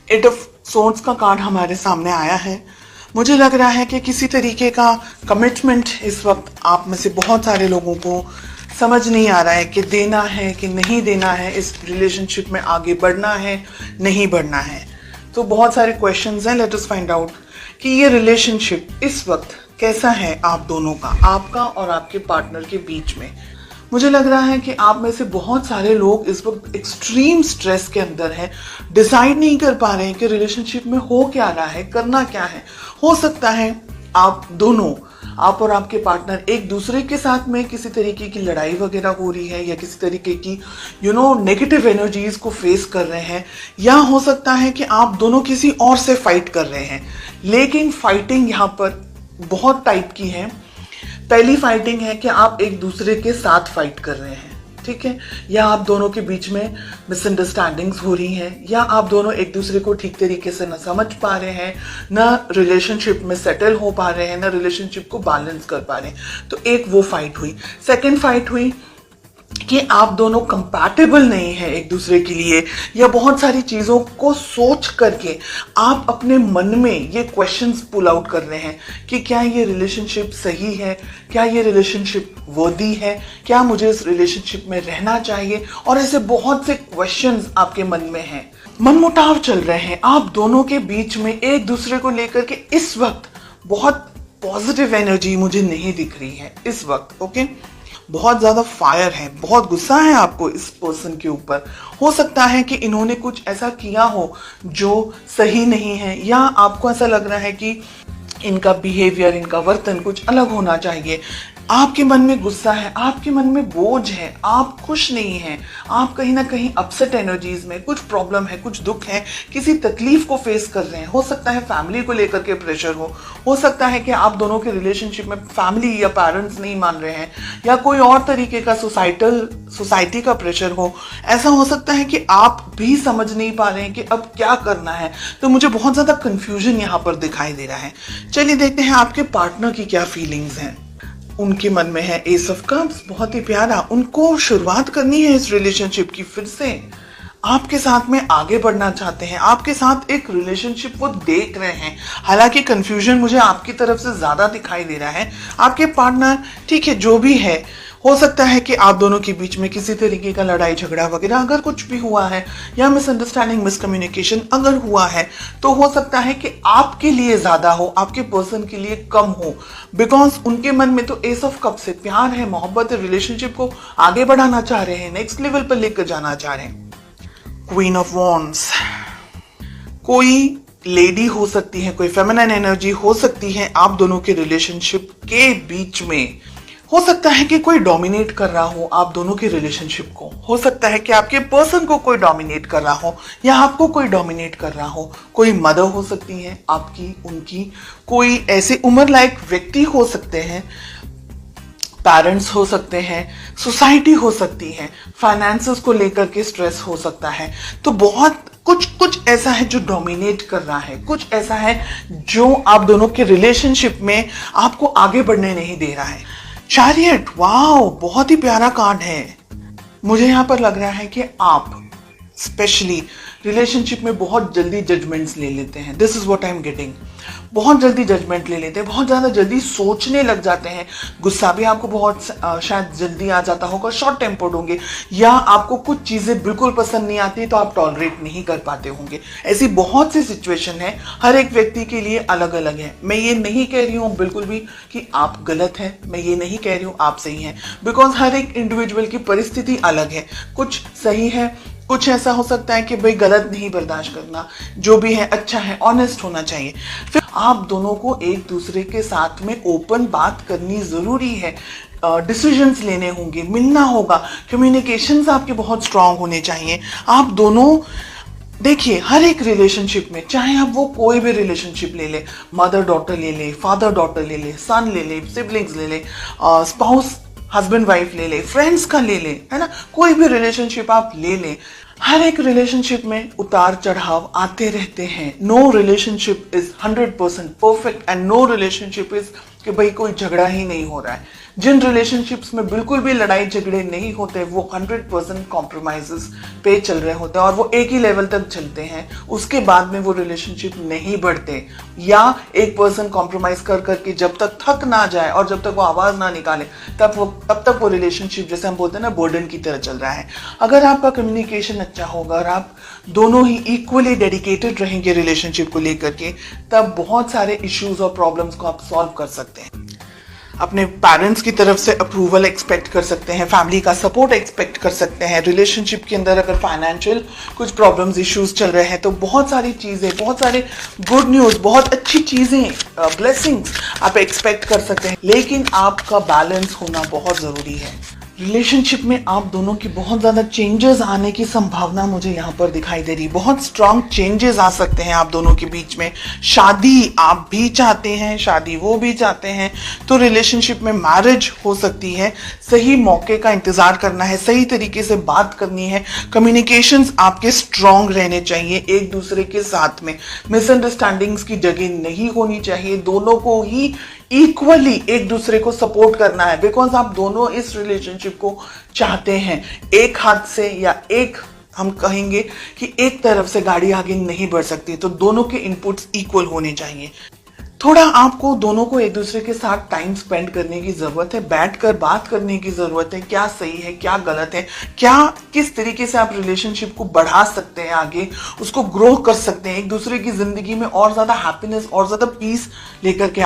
Eight of swords का card हमारे सामने आया है। मुझे लग रहा है कि किसी तरीके का कमिटमेंट इस वक्त आप में से बहुत सारे लोगों को समझ नहीं आ रहा है कि देना है कि नहीं देना है, इस रिलेशनशिप में आगे बढ़ना है नहीं बढ़ना है। तो बहुत सारे क्वेश्चंस हैं। लेट अस फाइंड आउट कि ये रिलेशनशिप इस वक्त कैसा है आप दोनों का, आपका और आपके पार्टनर के बीच में। मुझे लग रहा है कि आप में से बहुत सारे लोग इस वक्त एक्सट्रीम स्ट्रेस के अंदर हैं, डिसाइड नहीं कर पा रहे हैं कि रिलेशनशिप में हो क्या रहा है, करना क्या है। हो सकता है आप दोनों, आप और आपके पार्टनर एक दूसरे के साथ में किसी तरीके की लड़ाई वगैरह हो रही है या किसी तरीके की नेगेटिव एनर्जीज को फेस कर रहे हैं, या हो सकता है कि आप दोनों किसी और से फाइट कर रहे हैं। लेकिन फाइटिंग यहाँ पर बहुत टाइप की है। पहली फाइटिंग है कि आप एक दूसरे के साथ फाइट कर रहे हैं, ठीक है, या आप दोनों के बीच में मिसअंडरस्टैंडिंग्स हो रही हैं, या आप दोनों एक दूसरे को ठीक तरीके से न समझ पा रहे हैं, ना रिलेशनशिप में सेटल हो पा रहे हैं, ना रिलेशनशिप को बैलेंस कर पा रहे हैं। तो एक वो फाइट हुई। सेकेंड फाइट हुई कि आप दोनों कंपैटिबल नहीं है एक दूसरे के लिए, या बहुत सारी चीजों को सोच करके आप अपने मन में ये क्वेश्चंस पुल आउट कर रहे हैं कि क्या ये रिलेशनशिप सही है, क्या ये रिलेशनशिप वर्दी है, क्या मुझे इस रिलेशनशिप में रहना चाहिए। और ऐसे बहुत से क्वेश्चंस आपके मन में हैं, मनमुटाव चल रहे हैं आप दोनों के बीच में एक दूसरे को लेकर के। इस वक्त बहुत पॉजिटिव एनर्जी मुझे नहीं दिख रही है इस वक्त। ओके, बहुत ज्यादा फायर है, बहुत गुस्सा है आपको इस पर्सन के ऊपर। हो सकता है कि इन्होंने कुछ ऐसा किया हो जो सही नहीं है, या आपको ऐसा लग रहा है कि इनका बिहेवियर, इनका वर्तन कुछ अलग होना चाहिए। आपके मन में गुस्सा है, आपके मन में बोझ है, आप खुश नहीं हैं, आप कहीं ना कहीं अपसेट एनर्जीज में, कुछ प्रॉब्लम है, कुछ दुख है, किसी तकलीफ को फेस कर रहे हैं। हो सकता है फैमिली को लेकर के प्रेशर हो सकता है कि आप दोनों के रिलेशनशिप में फैमिली या पेरेंट्स नहीं मान रहे हैं, या कोई और तरीके का सोसाइटी का प्रेशर हो। ऐसा हो सकता है कि आप भी समझ नहीं पा रहे हैं कि अब क्या करना है। तो मुझे बहुत ज्यादा कंफ्यूजन यहाँ पर दिखाई दे रहा है। चलिए देखते हैं आपके पार्टनर की क्या फीलिंग्स हैं। उनके मन में है एस ऑफ कप्स, बहुत ही प्यारा। उनको शुरुआत करनी है इस रिलेशनशिप की, फिर से आपके साथ में आगे बढ़ना चाहते हैं, आपके साथ एक रिलेशनशिप वो देख रहे हैं। हालांकि कंफ्यूजन मुझे आपकी तरफ से ज्यादा दिखाई दे रहा है। आपके पार्टनर, ठीक है, जो भी है, हो सकता है कि आप दोनों के बीच में किसी तरीके का लड़ाई झगड़ा वगैरह अगर कुछ भी हुआ है, या मिसअंडरस्टैंडिंग, मिसकम्युनिकेशन अगर हुआ है, तो हो सकता है कि आपके लिए ज्यादा हो, आपके पर्सन के लिए कम हो। बिकॉज उनके मन में तो एस ऑफ कप से प्यार है, मोहब्बत है, रिलेशनशिप को आगे बढ़ाना चाह रहे हैं, नेक्स्ट लेवल पर लेकर जाना चाह रहे हैं। क्वीन ऑफ वॉन्ड्स, कोई लेडी हो सकती है, कोई फेमिनिन एनर्जी हो सकती है आप दोनों के रिलेशनशिप के बीच में। हो सकता है कि कोई डोमिनेट कर रहा हो आप दोनों के रिलेशनशिप को। हो सकता है कि आपके पर्सन को कोई डोमिनेट कर रहा हो, या आपको कोई डोमिनेट कर रहा हो। कोई मदर हो सकती है आपकी, उनकी, कोई ऐसे उम्र लायक व्यक्ति हो सकते हैं, पेरेंट्स हो सकते हैं, सोसाइटी हो सकती है, फाइनेंसेस को लेकर के स्ट्रेस हो सकता है। तो बहुत कुछ ऐसा है जो डोमिनेट कर रहा है, कुछ ऐसा है जो आप दोनों के रिलेशनशिप में आपको आगे बढ़ने नहीं दे रहा है। चैरियट, वाओ, बहुत ही प्यारा कार्ड है। मुझे यहाँ पर लग रहा है कि आप स्पेशली रिलेशनशिप में बहुत जल्दी जजमेंट्स ले लेते हैं। This is what I am getting. बहुत जल्दी जजमेंट ले लेते हैं, बहुत ज्यादा जल्दी सोचने लग जाते हैं। गुस्सा भी आपको बहुत शायद जल्दी आ जाता होगा, शॉर्ट टेम्पर्ड होंगे, या आपको कुछ चीजें बिल्कुल पसंद नहीं आती तो आप टॉलरेट नहीं कर पाते होंगे। ऐसी बहुत सी सिचुएशन है, हर एक व्यक्ति के लिए अलग अलग है। मैं ये नहीं कह रही हूँ बिल्कुल भी कि आप गलत हैं, मैं ये नहीं कह रही हूँ आप सही हैं, बिकॉज हर एक इंडिविजुअल की परिस्थिति अलग है। कुछ सही है, कुछ ऐसा हो सकता है कि भाई गलत नहीं बर्दाश्त करना, जो भी है अच्छा है, ऑनेस्ट होना चाहिए। फिर आप दोनों को एक दूसरे के साथ में ओपन बात करनी जरूरी है, डिसीजंस लेने होंगे, मिलना होगा, कम्युनिकेशंस आपके बहुत स्ट्रांग होने चाहिए। आप दोनों देखिए, हर एक रिलेशनशिप में, चाहे आप वो कोई भी रिलेशनशिप ले ले, मदर डॉटर ले ले, फादर डॉटर ले ले, सन ले ले, सिबलिंग्स ले ले, स्पाउस हस्बैंड वाइफ ले ले, फ्रेंड्स का ले ले, है ना, कोई भी रिलेशनशिप आप ले ले, हर एक रिलेशनशिप में उतार चढ़ाव आते रहते हैं। No relationship is 100% perfect and no relationship is कि भाई कोई झगड़ा ही नहीं हो रहा है। जिन रिलेशनशिप्स में बिल्कुल भी लड़ाई झगड़े नहीं होते वो 100% कॉम्प्रोमाइजेस पे चल रहे होते हैं और वो एक ही लेवल तक चलते हैं, उसके बाद में वो रिलेशनशिप नहीं बढ़ते। या एक पर्सन कॉम्प्रोमाइज कर करके जब तक थक ना जाए और जब तक वो आवाज ना निकाले तब तक वो रिलेशनशिप, जैसे हम बोलते हैं ना, बर्डन की तरह चल रहा है। अगर आपका कम्युनिकेशन अच्छा होगा और आप दोनों ही इक्वली डेडिकेटेड रहेंगे रिलेशनशिप को लेकर के, तब बहुत सारे इश्यूज और प्रॉब्लम्स को आप सॉल्व कर सकते हैं। अपने पेरेंट्स की तरफ से अप्रूवल एक्सपेक्ट कर सकते हैं, फैमिली का सपोर्ट एक्सपेक्ट कर सकते हैं। रिलेशनशिप के अंदर अगर फाइनेंशियल कुछ प्रॉब्लम्स इश्यूज चल रहे हैं तो बहुत सारी चीज़ें, बहुत सारे गुड न्यूज़, बहुत अच्छी चीज़ें, ब्लेसिंग्स आप एक्सपेक्ट कर सकते हैं। लेकिन आपका बैलेंस होना बहुत ज़रूरी है। रिलेशनशिप में आप दोनों की बहुत ज़्यादा चेंजेस आने की संभावना मुझे यहाँ पर दिखाई दे रही। बहुत स्ट्रांग चेंजेस आ सकते हैं आप दोनों के बीच में। शादी आप भी चाहते हैं, शादी वो भी चाहते हैं, तो रिलेशनशिप में मैरिज हो सकती है। सही मौके का इंतज़ार करना है, सही तरीके से बात करनी है। कम्युनिकेशंस आपके स्ट्रांग रहने चाहिए एक दूसरे के साथ में। मिसअंडरस्टैंडिंग्स की जगह नहीं होनी चाहिए। दोनों को ही इक्वली एक दूसरे को सपोर्ट करना है, बिकॉज आप दोनों इस रिलेशनशिप को चाहते हैं। एक हाथ से या एक, हम कहेंगे कि एक तरफ से गाड़ी आगे नहीं बढ़ सकती, तो दोनों के इनपुट्स इक्वल होने चाहिए। थोड़ा आपको दोनों को एक दूसरे के साथ टाइम स्पेंड करने की जरूरत है, बैठकर बात करने की जरूरत है। क्या सही है, क्या गलत है, क्या किस तरीके से आप रिलेशनशिप को बढ़ा सकते हैं, आगे उसको ग्रो कर सकते हैं, एक दूसरे की जिंदगी में और ज्यादा हैप्पीनेस और ज्यादा पीस लेकर के